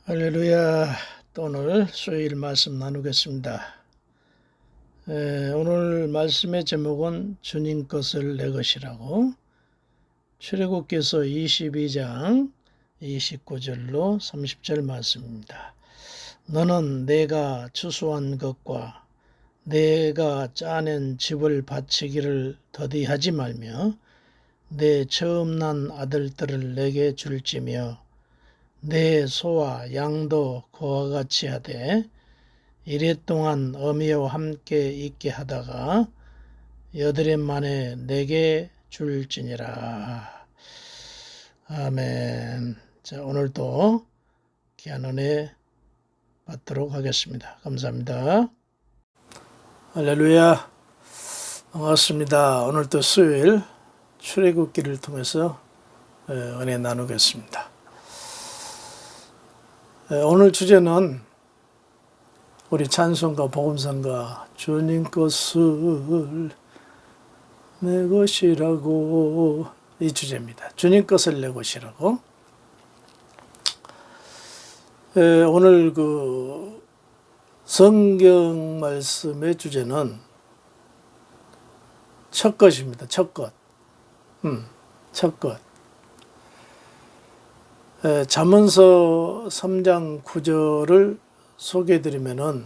할렐루야. 또 오늘 수요일 말씀 나누겠습니다. 오늘 말씀의 제목은 주님 것을 내 것이라고, 출애굽기서 22장 29절로 30절 말씀입니다. 너는 내가 추수한 것과 내가 짜낸 집을 바치기를 더디하지 말며 내 처음 난 아들들을 내게 줄지며 내 소와 양도 그와 같이 하되 이랫동안 어미와 함께 있게 하다가 여드렛 만에 내게 줄지니라. 아멘. 자, 오늘도 귀한 은혜 받도록 하겠습니다. 감사합니다. 할렐루야. 반갑습니다. 오늘도 수요일 출애굽기를 통해서 은혜 나누겠습니다. 오늘 주제는 우리 찬송가 복음성가 주님 것을 내 것이라고, 이 주제입니다. 주님 것을 내 것이라고. 오늘 그 성경 말씀의 주제는 첫 것입니다. 첫 것. 첫 것. 잠언서 3장 9절을 소개해드리면은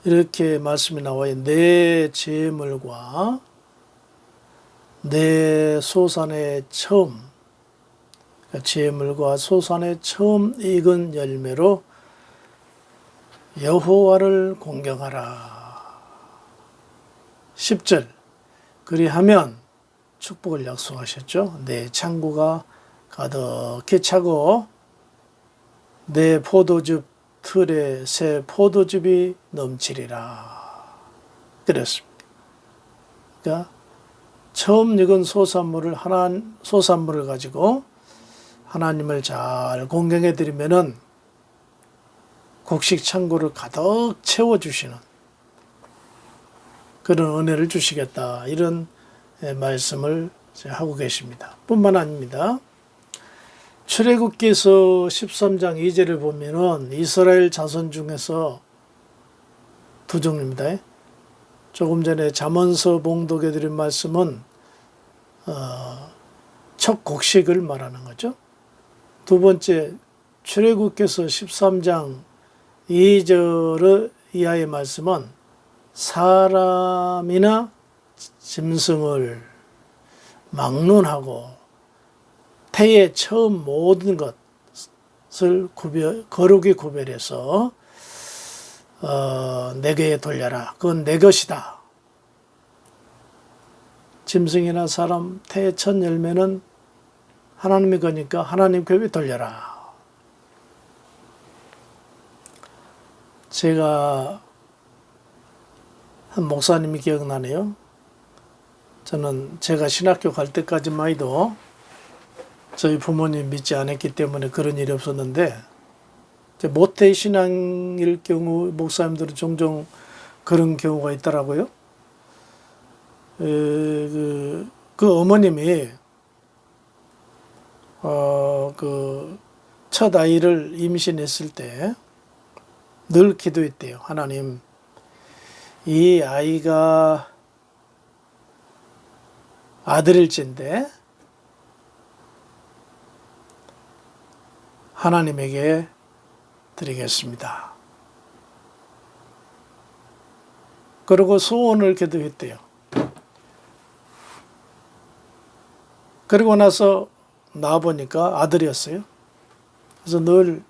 이렇게 말씀이 나와요. 내 재물과 내 소산의 처음, 재물과 소산의 처음 익은 열매로 여호와를 공경하라. 10절, 그리하면 축복을 약속하셨죠. 내 창고가 가득히 차고 내 포도즙 틀에 새 포도즙이 넘치리라. 그랬습니다. 그러니까 처음 익은 소산물을 가지고 하나님을 잘 공경해 드리면은 곡식 창고를 가득 채워주시는 그런 은혜를 주시겠다, 이런 말씀을 하고 계십니다. 뿐만 아닙니다. 출애굽기서 13장 2절을 보면은 이스라엘 자손 중에서 두 종류입니다. 조금 전에 잠언서 봉독해 드린 말씀은 첫 곡식을 말하는 거죠. 두 번째, 출애굽기서 13장 2절 이하의 말씀은 사람이나 짐승을 막론하고 태의 처음 모든 것을 거룩히 구별해서 내게 돌려라. 그건 내 것이다. 짐승이나 사람 태의 첫 열매는 하나님의 거니까 하나님께 돌려라. 제가 한 목사님이 기억나네요. 저는 제가 신학교 갈 때까지만 해도 저희 부모님 믿지 않았기 때문에 그런 일이 없었는데, 모태 신앙일 경우 목사님들은 종종 그런 경우가 있더라고요. 그 어머님이 그 첫 아이를 임신했을 때 늘 기도했대요. 하나님, 이 아이가 아들일진데 하나님에게 드리겠습니다. 그리고 소원을 기도했대요. 그리고 나서 낳아보니까 아들이었어요. 그래서 늘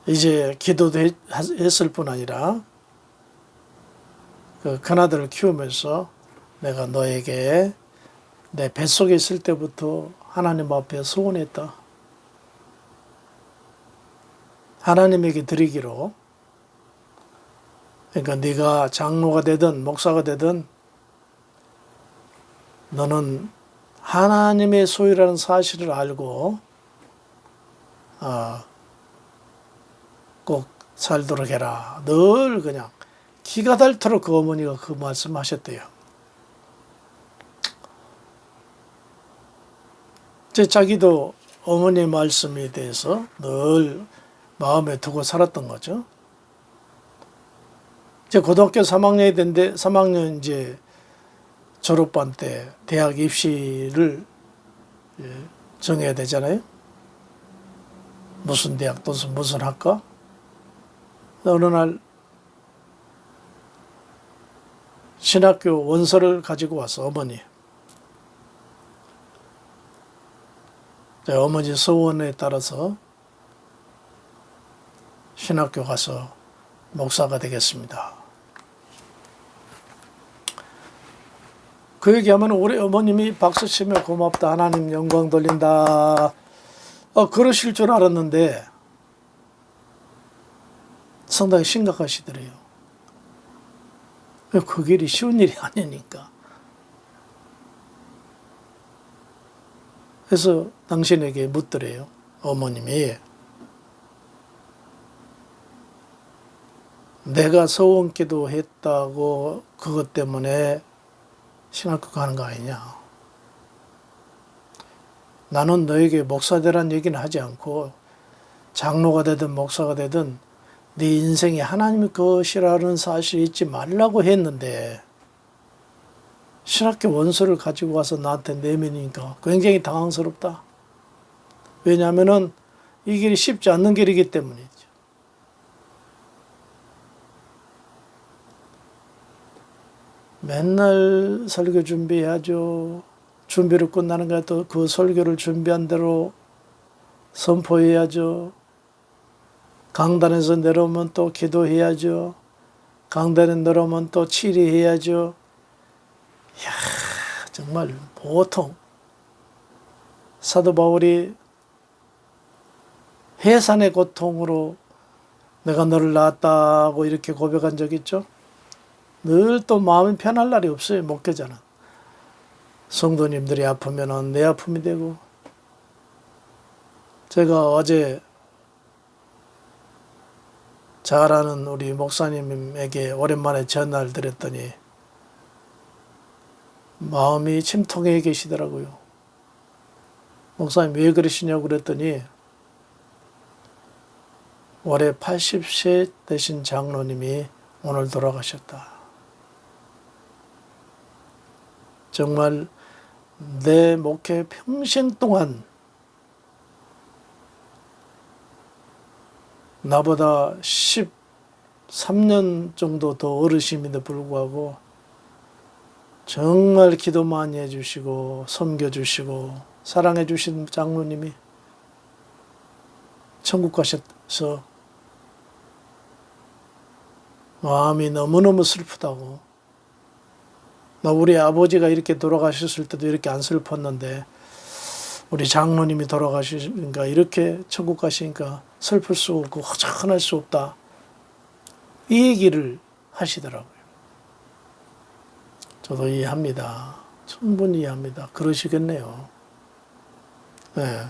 이제 기도도 했을 뿐 아니라 그 큰아들을 키우면서 내가 너에게 내 뱃속에 있을 때부터 하나님 앞에 소원했다. 하나님에게 드리기로. 그러니까 네가 장로가 되든 목사가 되든 너는 하나님의 소유라는 사실을 알고 꼭 살도록 해라. 늘 그냥 기가 닳도록 그 어머니가 그 말씀하셨대요. 자기도 어머니 말씀에 대해서 늘 마음에 두고 살았던 거죠. 이제 고등학교 3학년이 됐는데 3학년 이제 졸업반 때 대학 입시를 정해야 되잖아요. 무슨 대학 또 무슨 학과? 어느 날 신학교 원서를 가지고 와서 어머니. 어머니 소원에 따라서 신학교 가서 목사가 되겠습니다. 그 얘기하면 우리 어머님이 박수 치며 고맙다. 하나님 영광 돌린다. 그러실 줄 알았는데 상당히 심각하시더래요. 그 길이 쉬운 일이 아니니까. 그래서 당신에게 묻더래요. 어머님이 내가 소원 기도했다고 그것 때문에 신학교 가는 거 아니냐. 나는 너에게 목사 되란 얘기는 하지 않고 장로가 되든 목사가 되든 네 인생이 하나님의 것이라는 사실을 잊지 말라고 했는데 신학교 원서를 가지고 와서 나한테 내미니까 굉장히 당황스럽다. 왜냐하면 이 길이 쉽지 않는 길이기 때문이죠. 맨날 설교 준비해야죠. 준비를 끝나는 거야 또 그 설교를 준비한 대로 선포해야죠. 강단에서 내려오면 또 기도해야죠. 강단에 내려오면 또 치리해야죠. 이야, 정말 보통 사도 바울이 해산의 고통으로 내가 너를 낳았다고 이렇게 고백한 적 있죠. 늘 또 마음이 편할 날이 없어요. 목회자는. 성도님들이 아프면 내 아픔이 되고. 제가 어제 잘 아는 우리 목사님에게 오랜만에 전화를 드렸더니 마음이 침통해 계시더라고요. 목사님 왜 그러시냐고 그랬더니 올해 80세 되신 장로님이 오늘 돌아가셨다. 정말 내 목회 평생 동안 나보다 13년 정도 더 어르신임에도 불구하고 정말 기도 많이 해주시고 섬겨주시고 사랑해주신 장로님이 천국 가셔서 마음이 너무너무 슬프다고. 나 우리 아버지가 이렇게 돌아가셨을 때도 이렇게 안 슬펐는데 우리 장로님이 돌아가시니까 이렇게 천국 가시니까 슬플 수 없고 허전할 수 없다. 이 얘기를 하시더라고요. 저도 이해합니다. 충분히 이해합니다. 그러시겠네요. 네.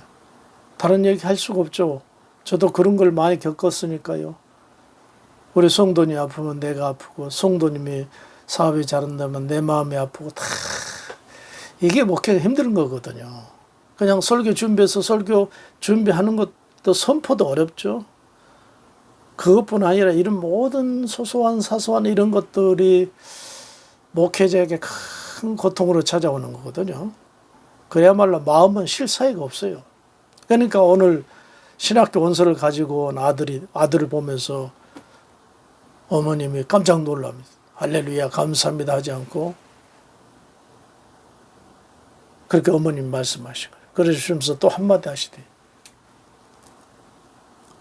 다른 얘기 할 수가 없죠. 저도 그런 걸 많이 겪었으니까요. 우리 성도님이 아프면 내가 아프고 성도님이 사업이 잘 안 되면 내 마음이 아프고 다 이게 목회가 힘든 거거든요. 그냥 설교 준비해서 설교 준비하는 것도 선포도 어렵죠. 그것뿐 아니라 이런 모든 소소한 사소한 이런 것들이 목회자에게 큰 고통으로 찾아오는 거거든요. 그야말로 마음은 쉴 사이가 없어요. 그러니까 오늘 신학교 원서를 가지고 온 아들을 보면서 어머님이 깜짝 놀랍니다. 할렐루야 감사합니다 하지 않고 그렇게 어머님 말씀하신 거예요. 그러시면서 또 한마디 하시대.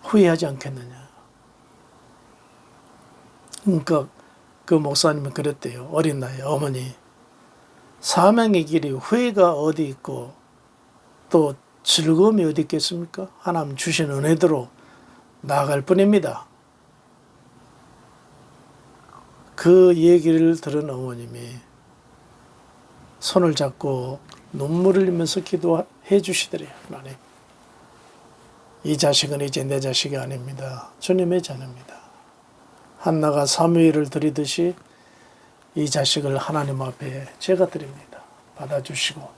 후회하지 않겠느냐. 그러니까 그 목사님은 그랬대요. 어린 나이에 어머니 사명의 길이 후회가 어디 있고 또 즐거움이 어디 있겠습니까? 하나님 주신 은혜대로 나아갈 뿐입니다. 그 얘기를 들은 어머님이 손을 잡고 눈물을 흘리면서 기도해 주시더래요. 하나님, 이 자식은 이제 내 자식이 아닙니다. 주님의 자녀입니다. 한나가 사무엘을 드리듯이 이 자식을 하나님 앞에 제가 드립니다. 받아주시고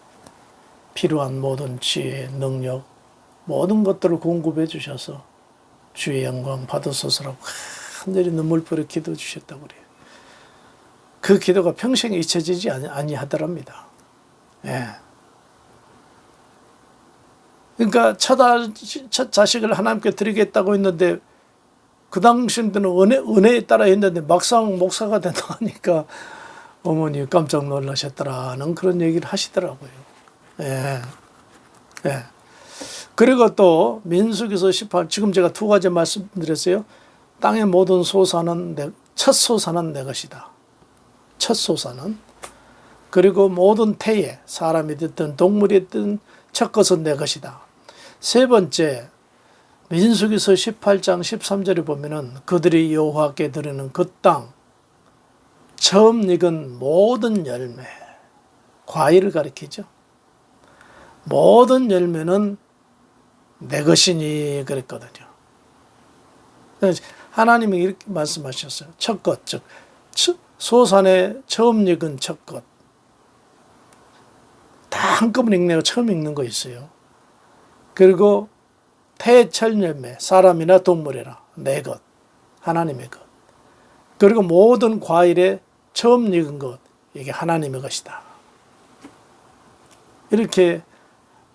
필요한 모든 지혜, 능력 모든 것들을 공급해 주셔서 주의 영광 받으소서라고 간절히 눈물부려 기도해 주셨다고 그래요. 그 기도가 평생 잊혀지지 아니하더랍니다. 예. 그러니까 첫 자식을 하나님께 드리겠다고 했는데 그 당시에는 은혜에 따라 했는데 막상 목사가 된다 하니까 어머니 깜짝 놀라셨더라는 그런 얘기를 하시더라고요. 예. 예. 그리고 또 민수기서 18 지금 제가 두 가지 말씀드렸어요. 땅의 모든 소사는 첫 소사는 내 것이다. 첫 소사는. 그리고 모든 태에 사람이 됐든 동물이 됐든 첫 것은 내 것이다. 세 번째 민수기서 18장 13절에 보면은 그들이 여호와께 드리는 그 땅 처음 익은 모든 열매 과일을 가리키죠. 모든 열매는 내 것이니 그랬거든요. 하나님이 이렇게 말씀하셨어요. 첫 것, 즉 소산에 처음 익은 첫 것. 다 한꺼번에 읽네요. 처음 읽는 거 있어요. 그리고 태첫 열매, 사람이나 동물이나 내 것, 하나님의 것. 그리고 모든 과일에 처음 익은 것, 이게 하나님의 것이다. 이렇게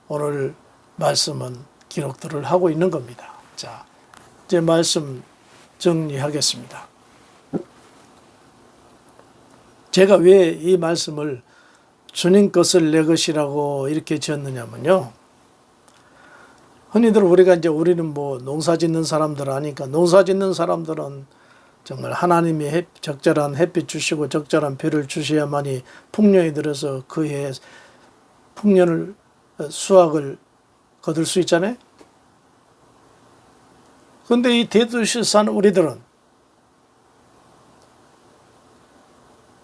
오늘 말씀은 기록들을 하고 있는 겁니다. 자, 이제 말씀 정리하겠습니다. 제가 왜 이 말씀을 주님 것을 내 것이라고 이렇게 지었느냐면요. 흔히들 우리는 뭐 농사 짓는 사람들 아니까 농사 짓는 사람들은 정말 하나님이 적절한 햇빛 주시고 적절한 비를 주셔야만이 풍년이 들어서 그 해에 풍년을 수확을 거둘 수 있잖아요. 그런데 이 대도시에 사는 우리들은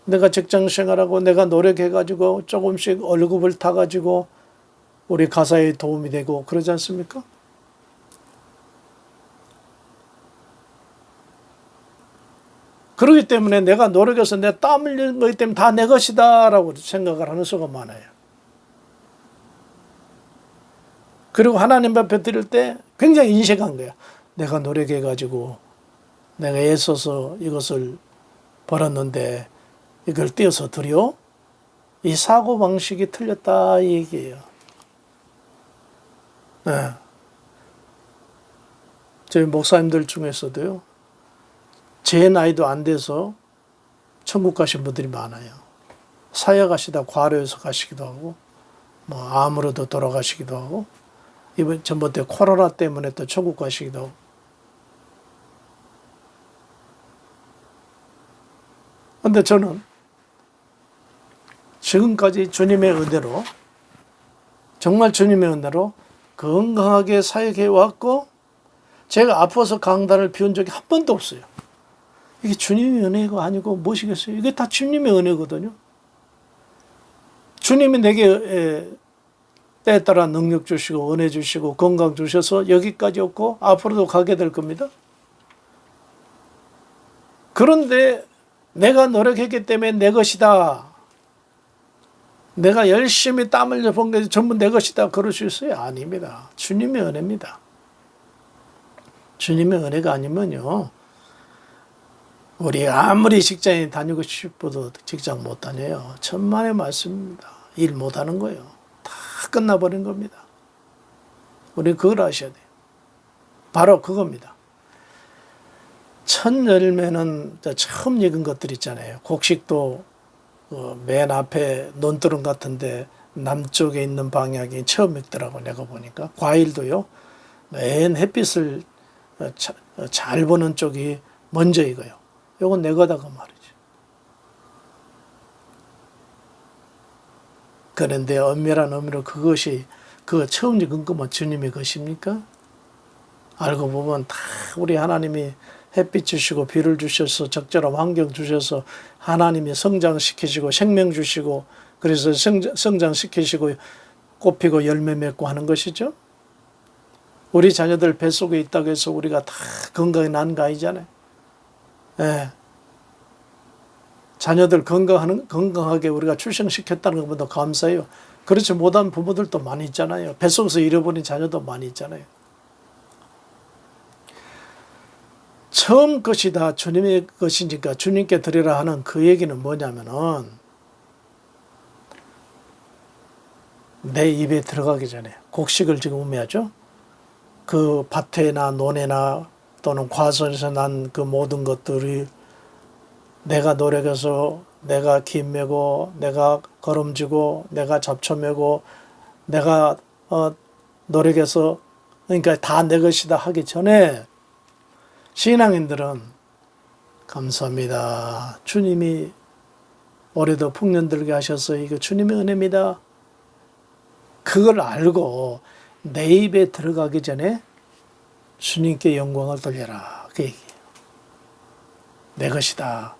내가 직장 생활하고 내가 노력해가지고 조금씩 월급을 타가지고 우리 가사에 도움이 되고 그러지 않습니까? 그렇기 때문에 내가 노력해서 내 땀 흘리는 거기 때문에 다 내 것이다 라고 생각을 하는 수가 많아요. 그리고 하나님 앞에 드릴 때 굉장히 인식한 거야. 내가 노력해가지고 내가 애써서 이것을 벌었는데 이걸 떼어서 드려? 이 사고방식이 틀렸다 이 얘기예요. 네. 저희 목사님들 중에서도요. 제 나이도 안 돼서 천국 가신 분들이 많아요. 사역하시다 과로해서 가시기도 하고 뭐 암으로도 돌아가시기도 하고 이번 전번에 코로나 때문에 또 천국 가시기도 하고. 그런데 저는 지금까지 주님의 은혜로 정말 주님의 은혜로 건강하게 사역해 왔고 제가 아파서 강단을 비운 적이 한 번도 없어요. 이게 주님의 은혜가 아니고 무엇이겠어요? 이게 다 주님의 은혜거든요. 주님이 내게 때에 따라 능력 주시고 은혜 주시고 건강 주셔서 여기까지 왔고 앞으로도 가게 될 겁니다. 그런데 내가 노력했기 때문에 내 것이다. 내가 열심히 땀 흘려 본 게 전부 내 것이다. 그럴 수 있어요? 아닙니다. 주님의 은혜입니다. 주님의 은혜가 아니면요. 우리 아무리 직장에 다니고 싶어도 직장 못 다녀요. 천만의 말씀입니다. 일 못하는 거예요. 다 끝나버린 겁니다. 우리 그걸 아셔야 돼요. 바로 그겁니다. 첫 열매는 처음 익은 것들 있잖아요. 곡식도 맨 앞에 논두렁 같은데 남쪽에 있는 방향이 처음 익더라고 내가 보니까. 과일도요. 맨 햇빛을 잘 보는 쪽이 먼저 익어요. 이건 내 거다 그 말이죠. 그런데 엄밀한 의미로 그것이 그 처음 익은 것만 주님의 것입니까? 알고 보면 다 우리 하나님이 햇빛 주시고 비를 주셔서 적절한 환경 주셔서 하나님이 성장시키시고 생명 주시고 그래서 성장시키시고 꽃피고 열매 맺고 하는 것이죠. 우리 자녀들 뱃속에 있다고 해서 우리가 다 건강히 난 거 아니잖아요. 예. 자녀들 건강하게 우리가 출생시켰다는 것보다 감사해요. 그렇지 못한 부모들도 많이 있잖아요. 뱃속에서 잃어버린 자녀도 많이 있잖아요. 처음 것이다 주님의 것이니까 주님께 드리라 하는 그 얘기는 뭐냐면은 내 입에 들어가기 전에 곡식을 지금 의미하죠. 그 밭에나 논에나 또는 과수에서 난 그 모든 것들이 내가 노력해서 내가 깃 메고 내가 거름지고 내가 잡초 메고 내가 노력해서 그러니까 다 내 것이다 하기 전에 신앙인들은 감사합니다. 주님이 올해도 풍년 들게 하셔서 이거 주님의 은혜입니다. 그걸 알고 내 입에 들어가기 전에 주님께 영광을 돌려라. 그 얘기예요. 내 것이다.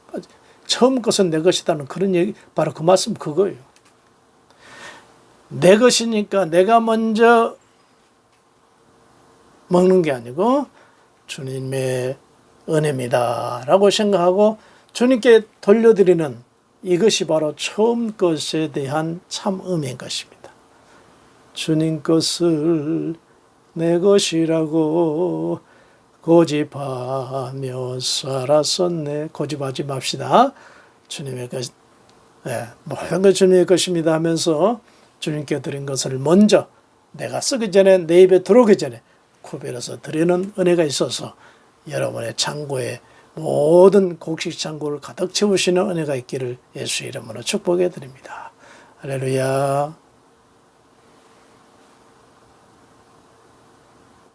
처음 것은 내 것이다는 그런 얘기, 바로 그 말씀 그거예요. 내 것이니까 내가 먼저 먹는 게 아니고 주님의 은혜입니다 라고 생각하고 주님께 돌려드리는 이것이 바로 처음 것에 대한 참 의미인 것입니다. 주님 것을 내 것이라고 고집하며 살았었네. 고집하지 맙시다. 주님의 것, 모든 것 주님의 것입니다 하면서 주님께 드린 것을 먼저 내가 쓰기 전에 내 입에 들어오기 전에 구별해서 드리는 은혜가 있어서 여러분의 창고에 모든 곡식 창고를 가득 채우시는 은혜가 있기를 예수 이름으로 축복해 드립니다. 할렐루야.